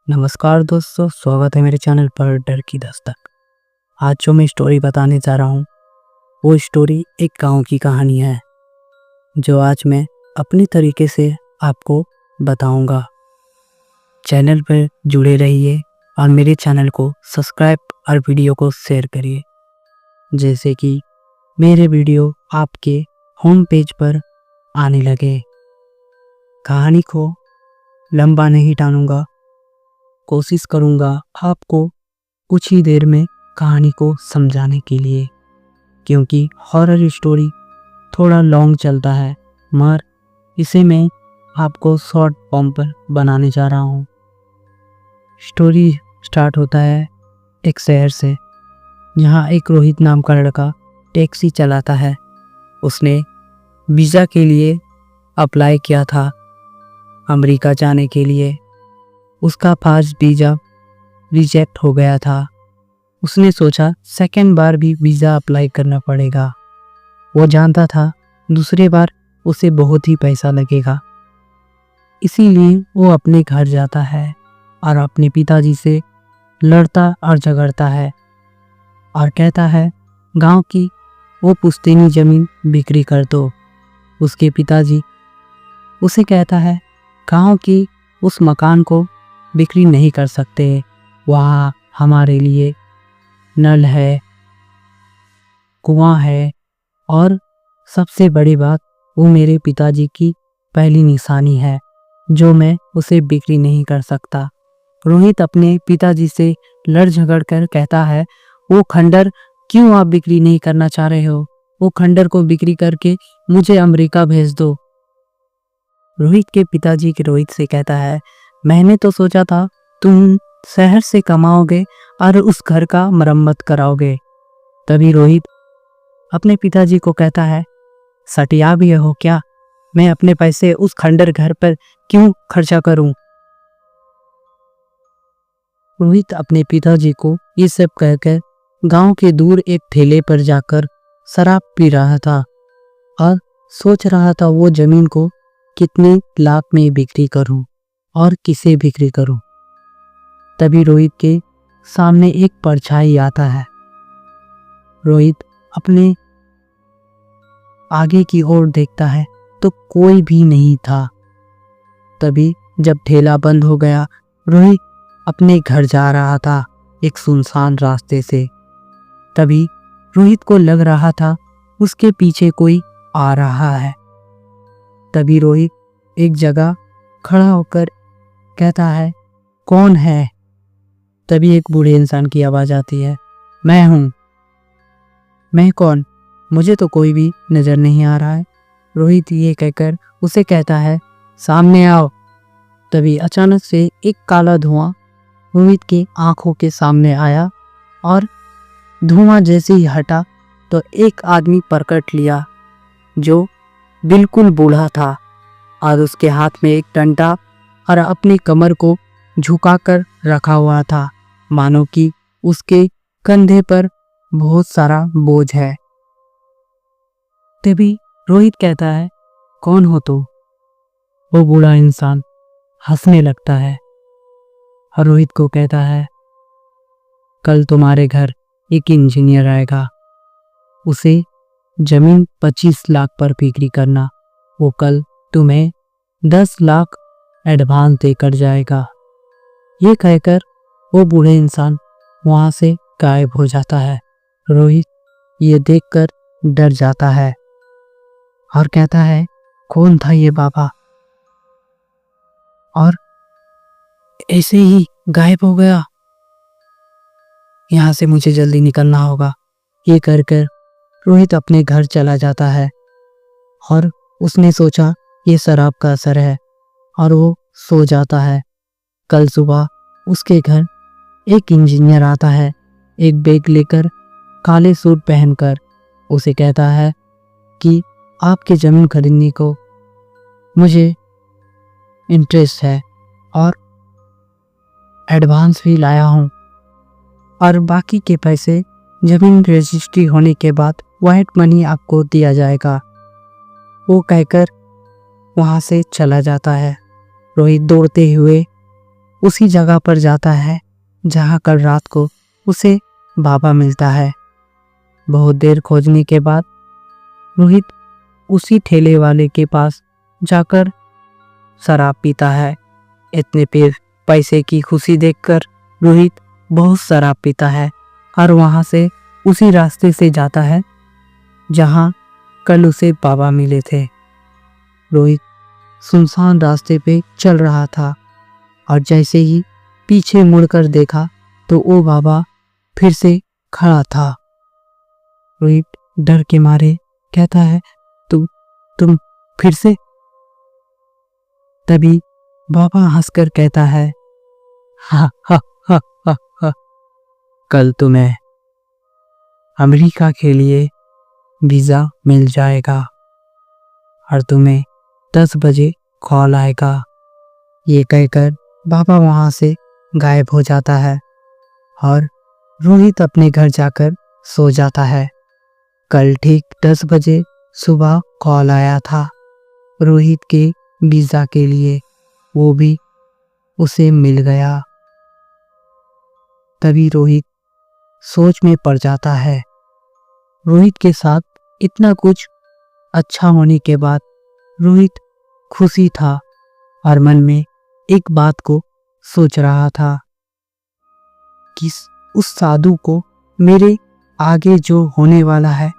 नमस्कार दोस्तों, स्वागत है मेरे चैनल पर डर की दस्तक। आज जो मैं स्टोरी बताने जा रहा हूँ वो स्टोरी एक गांव की कहानी है जो आज मैं अपनी तरीके से आपको बताऊंगा। चैनल पर जुड़े रहिए और मेरे चैनल को सब्सक्राइब और वीडियो को शेयर करिए, जैसे कि मेरे वीडियो आपके होम पेज पर आने लगे। कहानी को लंबा नहीं टानूंगा, कोशिश करूंगा आपको कुछ ही देर में कहानी को समझाने के लिए, क्योंकि हॉरर स्टोरी थोड़ा लॉन्ग चलता है, मगर इसे मैं आपको शॉर्ट फॉर्म पर बनाने जा रहा हूँ। स्टोरी स्टार्ट होता है एक शहर से, जहाँ एक रोहित नाम का लड़का टैक्सी चलाता है। उसने वीज़ा के लिए अप्लाई किया था अमेरिका जाने के लिए। उसका फर्स्ट वीज़ा रिजेक्ट हो गया था। उसने सोचा सेकंड बार भी वीज़ा अप्लाई करना पड़ेगा। वो जानता था दूसरे बार उसे बहुत ही पैसा लगेगा, इसीलिए वो अपने घर जाता है और अपने पिताजी से लड़ता और झगड़ता है और कहता है गांव की वो पुश्तैनी ज़मीन बिक्री कर दो। उसके पिताजी उसे कहता है गांव की उस मकान को बिक्री नहीं कर सकते, वहाँ हमारे लिए नल है, कुआं है और सबसे बड़ी बात वो मेरे पिताजी की पहली निशानी है जो मैं उसे बिक्री नहीं कर सकता। रोहित अपने पिताजी से लड़ झगड़ कर कहता है वो खंडर क्यों आप बिक्री नहीं करना चाह रहे हो, वो खंडर को बिक्री करके मुझे अमेरिका भेज दो। रोहित के पिताजी के रोहित से कहता है मैंने तो सोचा था तुम शहर से कमाओगे और उस घर का मरम्मत कराओगे। तभी रोहित अपने पिताजी को कहता है सटिया भी हो क्या, मैं अपने पैसे उस खंडर घर पर क्यों खर्चा करूं। रोहित अपने पिताजी को ये सब कहकर गांव के दूर एक ठेले पर जाकर शराब पी रहा था और सोच रहा था वो जमीन को कितने लाख में बिक्री करूं और किसे बिक्री करूं। तभी रोहित के सामने एक परछाई आता है। रोहित अपने आगे की ओर देखता है तो कोई भी नहीं था। तभी जब ठेला बंद हो गया, रोहित अपने घर जा रहा था एक सुनसान रास्ते से। तभी रोहित को लग रहा था उसके पीछे कोई आ रहा है। तभी रोहित एक जगह खड़ा होकर कहता है कौन है। तभी एक बूढ़े इंसान की आवाज़ आती है मैं हूँ। मैं कौन, मुझे तो कोई भी नज़र नहीं आ रहा है। रोहित ये कहकर उसे कहता है सामने आओ। तभी अचानक से एक काला धुआं रोहित की आंखों के सामने आया और धुआं जैसे ही हटा तो एक आदमी प्रकट लिया जो बिल्कुल बूढ़ा था और उसके हाथ में एक डंडा और अपनी कमर को झुकाकर रखा हुआ था, मानो कि उसके कंधे पर बहुत सारा बोझ है। तभी रोहित कहता है कौन हो तुम। वो बूढ़ा इंसान हंसने लगता है और रोहित को कहता है कल तुम्हारे घर एक इंजीनियर आएगा, उसे जमीन 25 लाख पर बिक्री करना। वो कल तुम्हें 10 लाख एडवांस देकर जाएगा। ये कहकर वो बूढ़े इंसान वहाँ से गायब हो जाता है। रोहित ये देखकर डर जाता है और कहता है कौन था ये बाबा, और ऐसे ही गायब हो गया, यहाँ से मुझे जल्दी निकलना होगा। ये कर कर रोहित अपने घर चला जाता है और उसने सोचा ये शराब का असर है और वो सो जाता है। कल सुबह उसके घर एक इंजीनियर आता है, एक बैग लेकर, काले सूट पहनकर। उसे कहता है कि आपके ज़मीन खरीदने को मुझे इंटरेस्ट है और एडवांस भी लाया हूँ और बाकी के पैसे ज़मीन रजिस्ट्री होने के बाद वाइट मनी आपको दिया जाएगा। वो कहकर वहाँ से चला जाता है। रोहित दौड़ते हुए उसी जगह पर जाता है जहाँ कल रात को उसे बाबा मिलता है। बहुत देर खोजने के बाद रोहित उसी ठेले वाले के पास जाकर शराब पीता है। इतने पैसे की खुशी देखकर रोहित बहुत शराब पीता है और वहां से उसी रास्ते से जाता है जहां कल उसे बाबा मिले थे। रोहित सुनसान रास्ते पे चल रहा था और जैसे ही पीछे मुड़कर देखा तो वो बाबा फिर से खड़ा था। रोहित डर के मारे कहता है, तुम फिर से? तभी बाबा हंसकर कहता है, हा हा हा हा हा, कल तुम्हें अमेरिका के लिए वीजा मिल जाएगा और तुम्हें 10 बजे कॉल आएगा। ये कहकर बाबा वहां से गायब हो जाता है और रोहित अपने घर जाकर सो जाता है। कल ठीक 10 बजे सुबह कॉल आया था रोहित के वीजा के लिए, वो भी उसे मिल गया। तभी रोहित सोच में पड़ जाता है। रोहित के साथ इतना कुछ अच्छा होने के बाद रोहित खुशी था और मन में एक बात को सोच रहा था कि उस साधु को मेरे आगे जो होने वाला है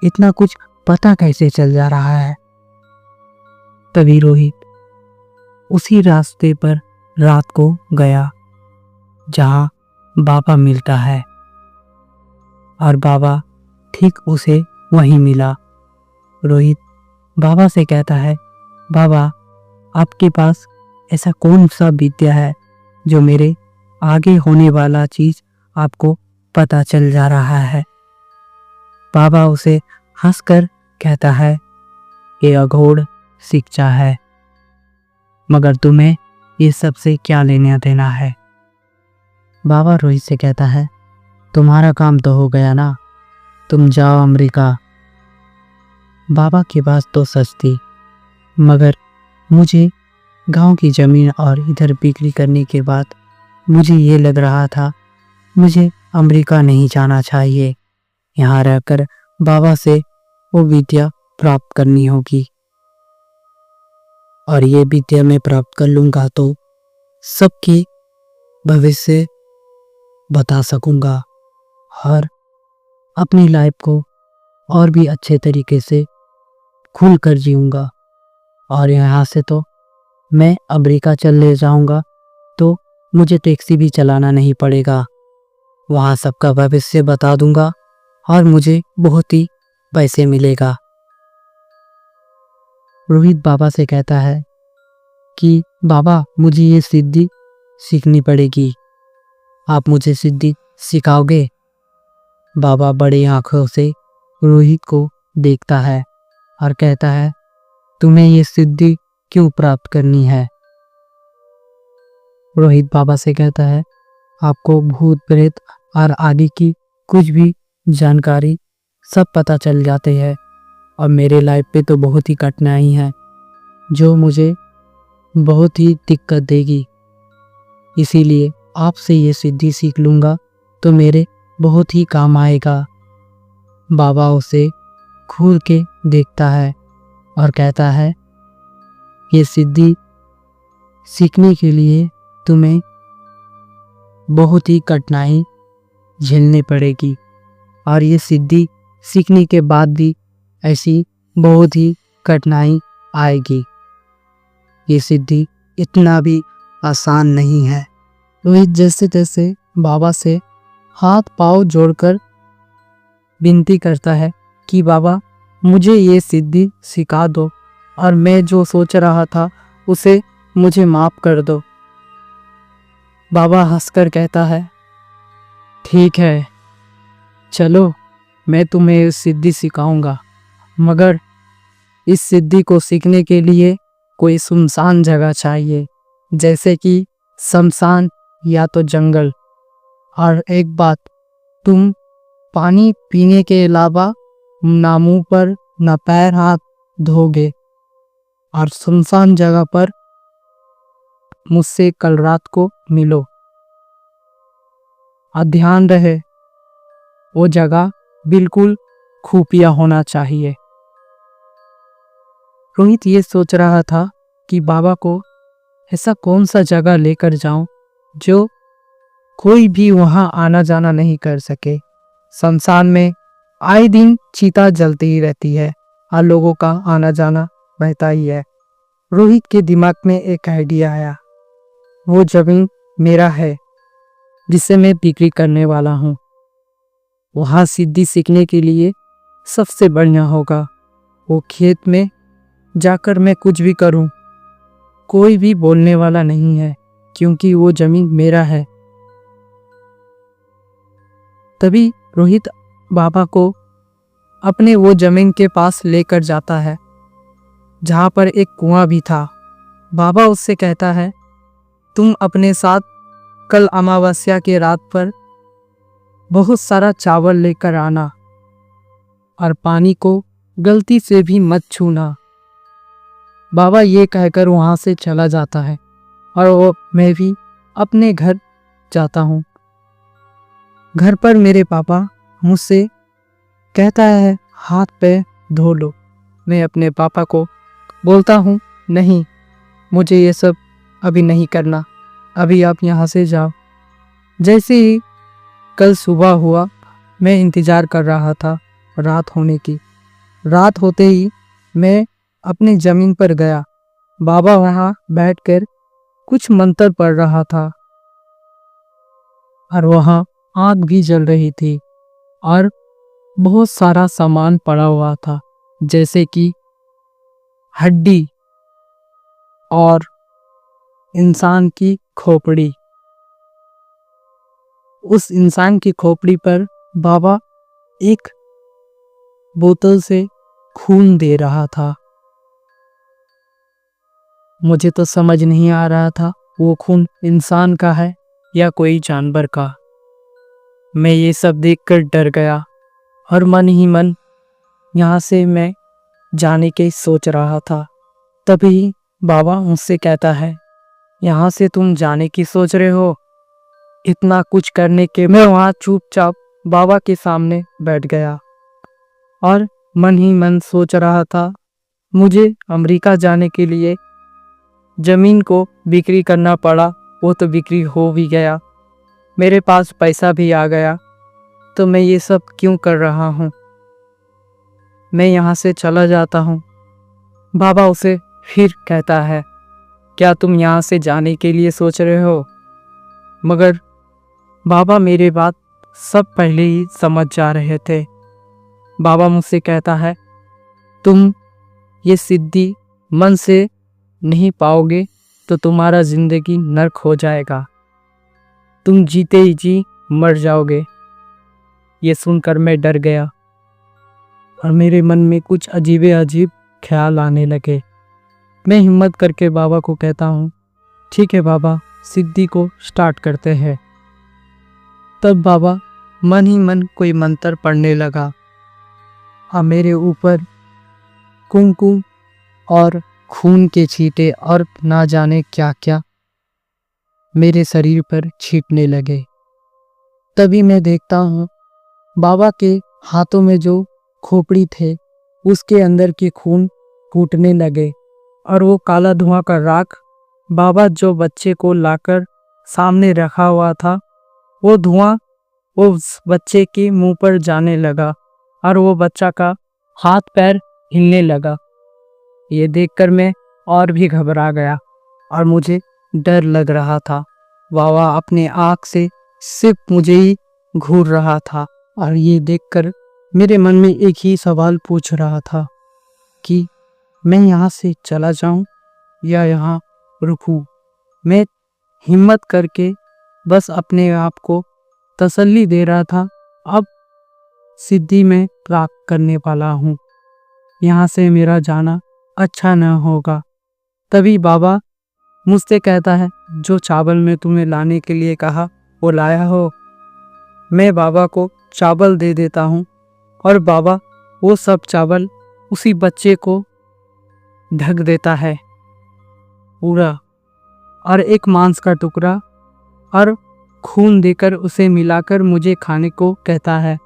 इतना कुछ पता कैसे चल जा रहा है। तभी रोहित उसी रास्ते पर रात को गया जहां बाबा मिलता है और बाबा ठीक उसे वहीं मिला। रोहित बाबा से कहता है, बाबा आपके पास ऐसा कौन सा विद्या है जो मेरे आगे होने वाला चीज आपको पता चल जा रहा है। बाबा उसे हंसकर कहता है, ये अघोड़ शिक्षा है, मगर तुम्हें ये सबसे क्या लेना देना है। बाबा रोहित से कहता है, तुम्हारा काम तो हो गया ना, तुम जाओ अमेरिका। बाबा की बात तो सच थी, मगर मुझे गांव की ज़मीन और इधर बिक्री करने के बाद मुझे ये लग रहा था मुझे अमेरिका नहीं जाना चाहिए। यहाँ रहकर बाबा से वो विद्या प्राप्त करनी होगी और ये विद्या मैं प्राप्त कर लूँगा तो सबकी भविष्य बता सकूँगा और अपनी लाइफ को और भी अच्छे तरीके से खुल कर जीऊँगा। और यहाँ से तो मैं अमेरिका चले जाऊँगा तो मुझे टैक्सी भी चलाना नहीं पड़ेगा, वहाँ सबका भविष्य बता दूँगा और मुझे बहुत ही पैसे मिलेगा। रोहित बाबा से कहता है कि बाबा मुझे ये सिद्धि सीखनी पड़ेगी, आप मुझे सिद्धि सिखाओगे? बाबा बड़ी आंखों से रोहित को देखता है और कहता है, तुम्हें ये सिद्धि क्यों प्राप्त करनी है? रोहित बाबा से कहता है, आपको भूत प्रेत और आगे की कुछ भी जानकारी सब पता चल जाते हैं और मेरे लाइफ पे तो बहुत ही कठिनाई है जो मुझे बहुत ही दिक्कत देगी, इसीलिए आपसे ये सिद्धि सीख लूँगा तो मेरे बहुत ही काम आएगा। बाबा उसे घूर के देखता है और कहता है, ये सिद्धि सीखने के लिए तुम्हें बहुत ही कठिनाई झेलनी पड़ेगी और ये सिद्धि सीखने के बाद भी ऐसी बहुत ही कठिनाई आएगी। ये सिद्धि इतना भी आसान नहीं है। रोहित जैसे तैसे बाबा से हाथ पांव जोड़कर विनती करता है कि बाबा मुझे ये सिद्धि सिखा दो और मैं जो सोच रहा था उसे मुझे माफ़ कर दो। बाबा हंसकर कहता है, ठीक है, चलो मैं तुम्हें इस सिद्धि सिखाऊंगा, मगर इस सिद्धि को सीखने के लिए कोई सुनसान जगह चाहिए, जैसे कि शमशान या तो जंगल। और एक बात, तुम पानी पीने के अलावा ना मुंह पर ना पैर हाथ धोगे और सुनसान जगह पर मुझसे कल रात को मिलो। और ध्यान रहे वो जगह बिल्कुल खुफिया होना चाहिए। रोहित ये सोच रहा था कि बाबा को ऐसा कौन सा जगह लेकर जाऊं जो कोई भी वहां आना जाना नहीं कर सके। शमशान में आए दिन चिता जलती ही रहती है और लोगों का आना जाना रहता ही है। रोहित के दिमाग में एक आइडिया आया। वो जमीन मेरा है जिसे मैं बिक्री करने वाला हूँ। वहाँ सिद्धि सीखने के लिए सबसे बढ़िया होगा वो खेत में जाकर मैं कुछ भी करूं, कोई भी बोलने वाला नहीं है क्योंकि वो जमीन मेरा है। तभी रोहित बाबा को अपने वो जमीन के पास लेकर जाता है जहाँ पर एक कुआं भी था। बाबा उससे कहता है, तुम अपने साथ कल अमावस्या के रात पर बहुत सारा चावल लेकर आना और पानी को गलती से भी मत छूना। बाबा ये कहकर वहाँ से चला जाता है और मैं भी अपने घर जाता हूँ। घर पर मेरे पापा मुझसे कहता है हाथ पैर धो लो। मैं अपने पापा को बोलता हूँ नहीं, मुझे ये सब अभी नहीं करना, अभी आप यहाँ से जाओ। जैसे ही कल सुबह हुआ मैं इंतज़ार कर रहा था रात होने की। रात होते ही मैं अपनी ज़मीन पर गया। बाबा वहाँ बैठकर कुछ मंत्र पढ़ रहा था और वहाँ आग भी जल रही थी और बहुत सारा सामान पड़ा हुआ था जैसे कि हड्डी और इंसान की खोपड़ी। उस इंसान की खोपड़ी पर बाबा एक बोतल से खून दे रहा था। मुझे तो समझ नहीं आ रहा था वो खून इंसान का है या कोई जानवर का। मैं ये सब देखकर डर गया और मन ही मन यहाँ से मैं जाने की सोच रहा था। तभी बाबा मुझसे कहता है, यहाँ से तुम जाने की सोच रहे हो? इतना कुछ करने के मैं वहाँ चुपचाप बाबा के सामने बैठ गया और मन ही मन सोच रहा था मुझे अमेरिका जाने के लिए जमीन को बिक्री करना पड़ा। वो तो बिक्री हो भी गया, मेरे पास पैसा भी आ गया, तो मैं ये सब क्यों कर रहा हूँ? मैं यहाँ से चला जाता हूँ। बाबा उसे फिर कहता है, क्या तुम यहाँ से जाने के लिए सोच रहे हो? मगर बाबा मेरे बात सब पहले ही समझ जा रहे थे। बाबा मुझसे कहता है, तुम ये सिद्धि मन से नहीं पाओगे तो तुम्हारा जिंदगी नर्क हो जाएगा, तुम जीते ही जी मर जाओगे। ये सुनकर मैं डर गया और मेरे मन में कुछ अजीब अजीब ख्याल आने लगे। मैं हिम्मत करके बाबा को कहता हूँ, ठीक है बाबा, सिद्धि को स्टार्ट करते हैं। तब बाबा मन ही मन कोई मंत्र पढ़ने लगा और मेरे ऊपर कुमकुम और खून के छींटे और ना जाने क्या क्या मेरे शरीर पर छींटने लगे। तभी मैं देखता हूँ बाबा के हाथों में जो खोपड़ी थे उसके अंदर के खून फूटने लगे और वो काला धुआं का राख बाबा जो बच्चे को लाकर सामने रखा हुआ था, वो धुआं उस बच्चे के मुंह पर जाने लगा और वो बच्चा का हाथ पैर हिलने लगा। ये देखकर मैं और भी घबरा गया और मुझे डर लग रहा था। बाबा अपने आँख से सिर्फ मुझे ही घूर रहा था और ये देखकर मेरे मन में एक ही सवाल पूछ रहा था कि मैं यहाँ से चला जाऊँ या यहाँ रुकूँ। मैं हिम्मत करके बस अपने आप को तसल्ली दे रहा था, अब सिद्धि में प्राप्त करने वाला हूँ, यहाँ से मेरा जाना अच्छा न होगा। तभी बाबा मुझसे कहता है, जो चावल मैं तुम्हें लाने के लिए कहा वो लाया हो? मैं बाबा को चावल दे देता हूँ और बाबा वो सब चावल उसी बच्चे को ढक देता है पूरा। और एक मांस का टुकड़ा और खून देकर उसे मिलाकर मुझे खाने को कहता है।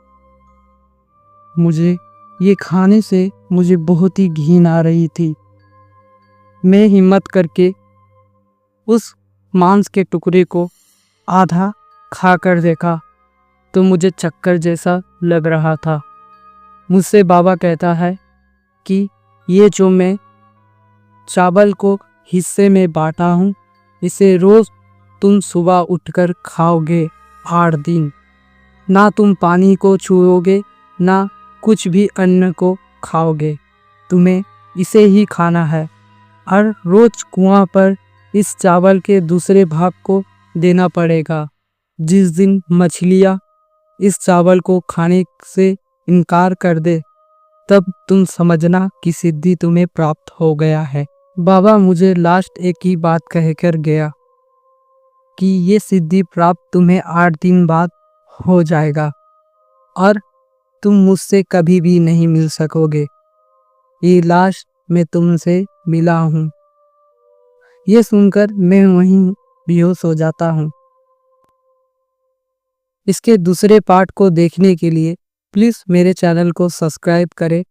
मुझे ये खाने से मुझे बहुत ही घिन आ रही थी। मैं हिम्मत करके उस मांस के टुकड़े को आधा खाकर देखा तो मुझे चक्कर जैसा लग रहा था। मुझसे बाबा कहता है कि ये जो मैं चावल को हिस्से में बांटा हूँ, इसे रोज तुम सुबह उठकर खाओगे 8 दिन। ना तुम पानी को छुओगे, ना कुछ भी अन्न को खाओगे। तुम्हें इसे ही खाना है और रोज कुआं पर इस चावल के दूसरे भाग को देना पड़ेगा। जिस दिन मछलियाँ इस चावल को खाने से इनकार कर दे, तब तुम समझना कि सिद्धि तुम्हें प्राप्त हो गया है। बाबा मुझे लास्ट एक ही बात कहकर गया कि ये सिद्धि प्राप्त तुम्हें 8 दिन बाद हो जाएगा और तुम मुझसे कभी भी नहीं मिल सकोगे। ये लास्ट मैं तुमसे मिला हूँ। ये सुनकर मैं वहीं बेहोश हो जाता हूँ। इसके दूसरे पार्ट को देखने के लिए प्लीज़ मेरे चैनल को सब्सक्राइब करें